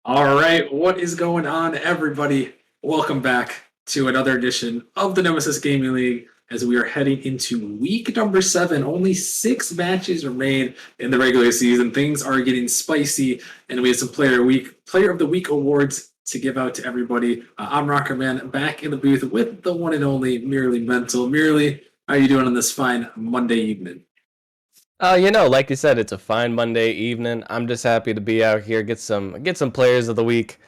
All right, what is going on, everybody? Welcome back to another edition of the Nemesis Gaming League as we are heading into week number 7. Only 6 matches remain in the regular season. Things are getting spicy, and we have some Player of the Week awards to give out to everybody. I'm Rockerman, back in the booth with the one and only Merely Mental. Merely, how are you doing on this fine Monday evening? Like you said, it's a fine Monday evening. I'm just happy to be out here, get some players of the week.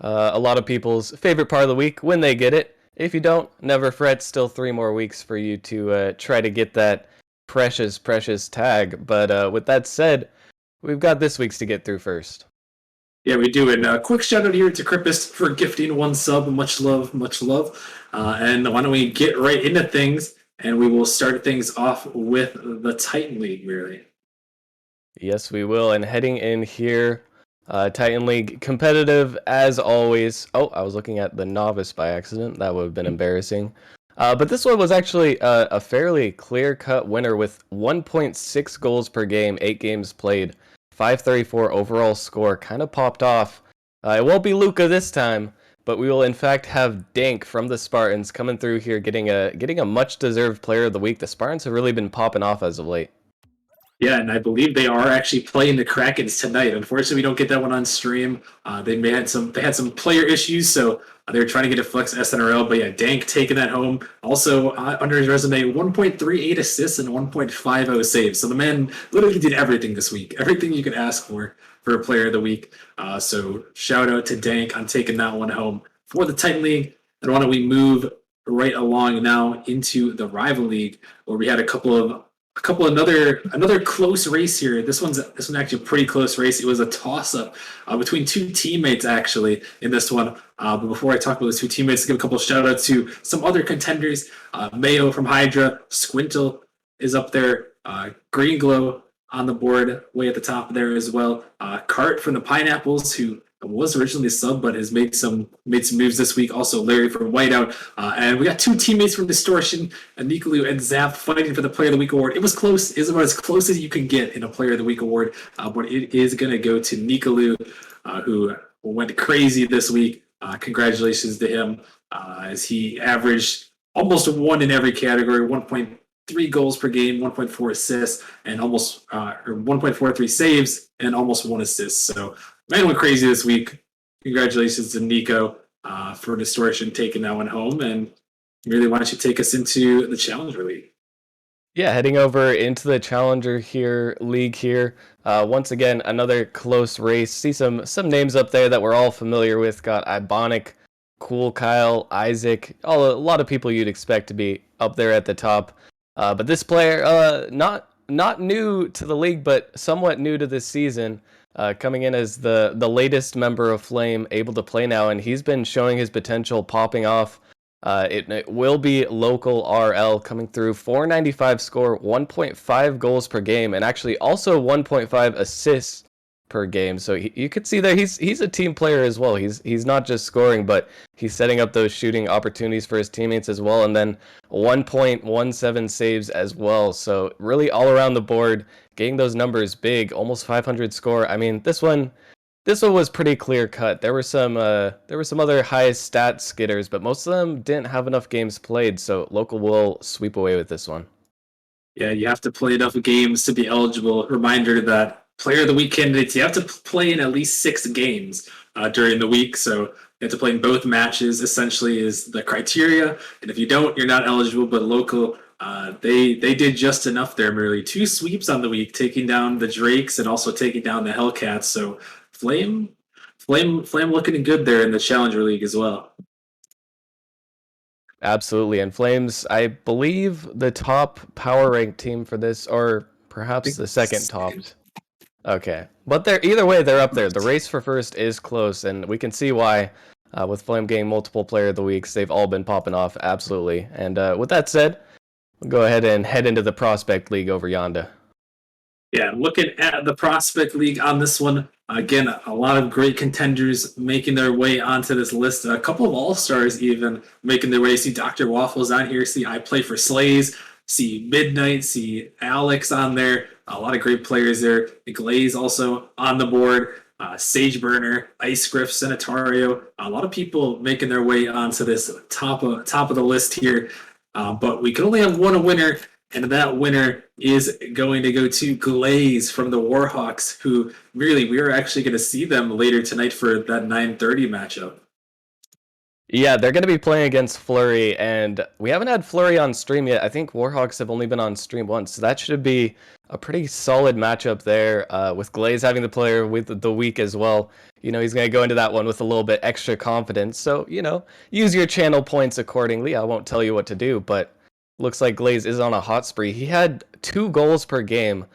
A lot of people's favorite part of the week when they get it. If you don't, never fret. Still 3 more weeks for you to try to get that precious tag. But with that said, we've got this week's to get through first. Yeah, we do. And a quick shout out here to Crippus for gifting 1 sub. Much love, much love. And why don't we get right into things? And we will start things off with the Titan League, really. Yes, we will. And heading in here, Titan League competitive as always. Oh, I was looking at the novice by accident. That would have been embarrassing. But this one was actually a fairly clear-cut winner with 1.6 goals per game, 8 games played, 534 overall score. Kind of popped off. It won't be Luca this time, but we will in fact have Dank from the Spartans coming through here, getting a much-deserved Player of the Week. The Spartans have really been popping off as of late. Yeah, and I believe they are actually playing the Krakens tonight. Unfortunately, we don't get that one on stream. They had some player issues, so they were trying to get a flex SNRL. But yeah, Dank taking that home. Also under his resume, 1.38 assists and 1.50 saves. So the man literally did everything this week, everything you could ask for a player of the week. So shout out to Dank on taking that one home for the Titan League. And why don't we move right along now into the Rival League, where we had another close race here. This one's actually a pretty close race. It was a toss up between 2 teammates actually in this one. But before I talk about those 2 teammates, give a couple shout outs to some other contenders. Mayo from Hydra, Squintle is up there. Green Glow on the board, way at the top there as well. Cart from the Pineapples, who was originally a sub but has made some moves this week. Also Larry from Whiteout, and we got 2 teammates from Distortion, Nikalu and Zap, fighting for the Player of the Week award. It was close. It was about as close as you can get in a Player of the Week award, but it is going to go to Nikalu, who went crazy this week. Congratulations to him, as he averaged almost 1 in every category, 1.3 goals per game, 1.4 assists, and almost or 1.43 saves and almost 1 assist. So man went crazy this week. Congratulations to Nico for Distortion taking that one home. And really, why don't you take us into the Challenger League? Yeah, heading over into the Challenger League here. Once again, another close race. See some names up there that we're all familiar with. Got Ibonic, Cool Kyle, Isaac, a lot of people you'd expect to be up there at the top. But this player, not new to the league, but somewhat new to this season. Coming in as the latest member of Flame, able to play now, and he's been showing his potential, popping off. It will be local RL coming through, 495 score, 1.5 goals per game, and actually also 1.5 assists per game. So you could see that he's a team player as well. He's not just scoring, but he's setting up those shooting opportunities for his teammates as well, and then 1.17 saves as well. So really all around the board, getting those numbers big, almost 500 score. I mean, this one was pretty clear cut. There were some other high stat skitters, but most of them didn't have enough games played. So local will sweep away with this one. Yeah, you have to play enough games to be eligible. Reminder that Player of the Week candidates, you have to play in at least 6 games during the week. So you have to play in both matches, essentially, is the criteria. And if you don't, you're not eligible. But local, they did just enough there, merely 2 sweeps on the week, taking down the Drakes and also taking down the Hellcats. So Flame, Flame looking good there in the Challenger League as well. Absolutely. And Flames, I believe the top power ranked team for this, or I perhaps think the second topped. Okay. But they're either way, they're up there. The race for first is close, and we can see why. With Flame getting multiple player of the weeks, they've all been popping off, absolutely. And with that said, we'll go ahead and head into the Prospect League over yonder. Yeah, looking at the Prospect League on this one, again, a lot of great contenders making their way onto this list. A couple of All-Stars even making their way. See Dr. Waffles on here. See I Play for Slays. See Midnight. See Alex on there. A lot of great players there. Glaze also on the board. Sageburner, Ice Griff, Sanitario. A lot of people making their way onto this top of the list here. But we can only have one winner, and that winner is going to go to Glaze from the Warhawks, who really we are actually going to see them later tonight for that 9:30 matchup. Yeah, they're going to be playing against Flurry, and we haven't had Flurry on stream yet. I think Warhawks have only been on stream once, so that should be a pretty solid matchup there, with Glaze having the player with the week as well. You know, he's going to go into that one with a little bit extra confidence, so, you know, use your channel points accordingly. I won't tell you what to do, but looks like Glaze is on a hot spree. He had 2 goals per game,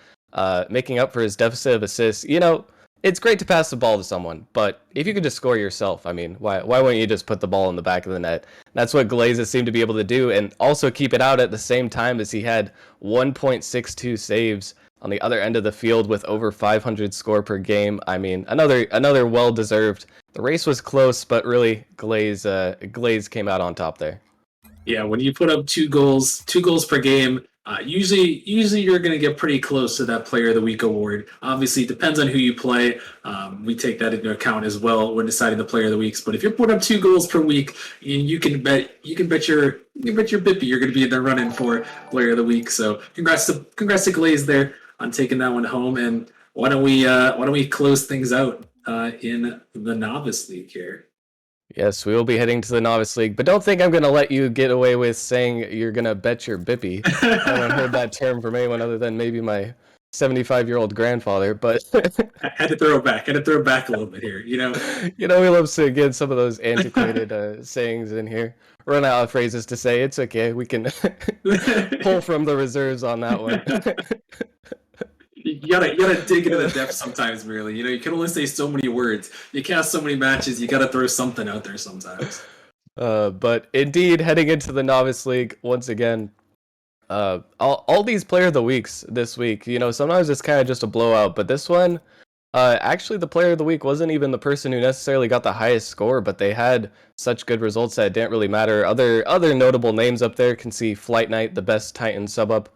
making up for his deficit of assists. You know, it's great to pass the ball to someone, but if you could just score yourself, I mean, why wouldn't you just put the ball in the back of the net? That's what Glazes seemed to be able to do, and also keep it out at the same time as he had 1.62 saves on the other end of the field with over 500 score per game. I mean, another well-deserved. The race was close, but really Glaze came out on top there. Yeah, when you put up 2 goals per game, usually you're going to get pretty close to that Player of the Week award. Obviously, it depends on who you play. We take that into account as well when deciding the Player of the Weeks. But if you're putting up 2 goals per week, you can bet your bippy you're going to be in the running for Player of the Week. So congrats to Glaze there on taking that one home. And why don't we close things out in the Novice League here? Yes, we will be heading to the Novice League, but don't think I'm going to let you get away with saying you're going to bet your bippy. I haven't heard that term from anyone other than maybe my 75-year-old grandfather, but I had to throw it back a little bit here, you know. you know, we love to get some of those antiquated sayings in here. Run out of phrases to say. It's okay. We can pull from the reserves on that one. You gotta dig into the depths sometimes, really. You know, you can only say so many words. You cast so many matches, you gotta throw something out there sometimes. But indeed, heading into the Novice League once again, all these Player of the Weeks this week, you know, sometimes it's kind of just a blowout, but this one, actually the Player of the Week wasn't even the person who necessarily got the highest score, but they had such good results that it didn't really matter. Other notable names up there can see Flight Knight, the best Titan sub-up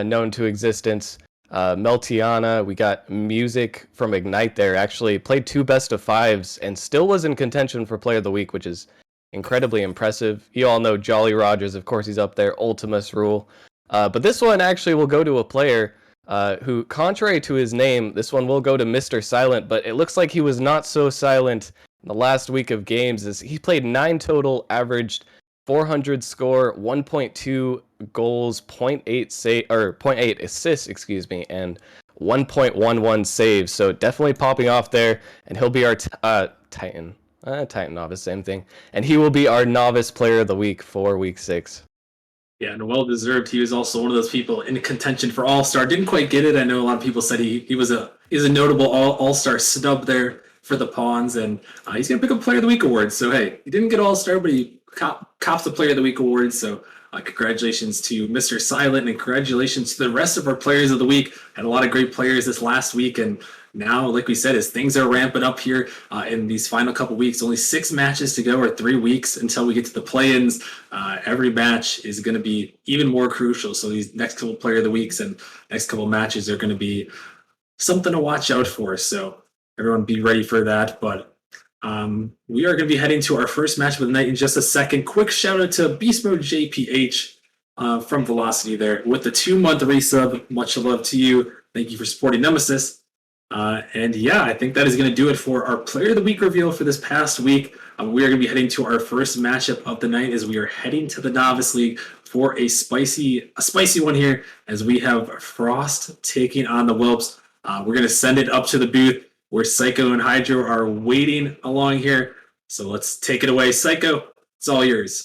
known to existence. Meltiana, we got Music from Ignite there, actually played 2 best of 5s and still was in contention for Player of the Week, which is incredibly impressive. You all know Jolly Rogers, of course he's up there, Ultimus Rule. But this one actually will go to a player who, contrary to his name, this one will go to Mr. Silent, but it looks like he was not so silent in the last week of games, as he played 9 total, averaged 400 score, 1.2 goals, 0.8 assists, and 1.11 saves. So definitely popping off there, and he'll be our Titan Novice, same thing. And he will be our Novice Player of the Week for Week 6. Yeah, and well deserved. He was also one of those people in contention for All-Star. Didn't quite get it. I know a lot of people said he was a notable All-Star snub there for the Pawns, and he's gonna pick up Player of the Week award. So hey, he didn't get All-Star, but he cops the Player of the Week award. So congratulations to Mr. Silent, and congratulations to the rest of our Players of the Week. Had a lot of great players this last week, and now, like we said, as things are ramping up here in these final couple weeks, only 6 matches to go, or 3 weeks until we get to the play-ins. Every match is going to be even more crucial. So these next couple Player of the Weeks and next couple matches are going to be something to watch out for. So everyone be ready for that. But we are going to be heading to our first match of the night in just a second. Quick shout out to Beast Mode JPH from Velocity there with the 2-month resub. Much love to you. Thank you for supporting Nemesis. And yeah, I think that is going to do it for our Player of the Week reveal for this past week. We are going to be heading to our first matchup of the night as we are heading to the Novice League for a spicy one here, as we have Frost taking on the Whelps. We're going to send it up to the booth where Psycho and Hydro are waiting along here. So let's take it away. Psycho, it's all yours.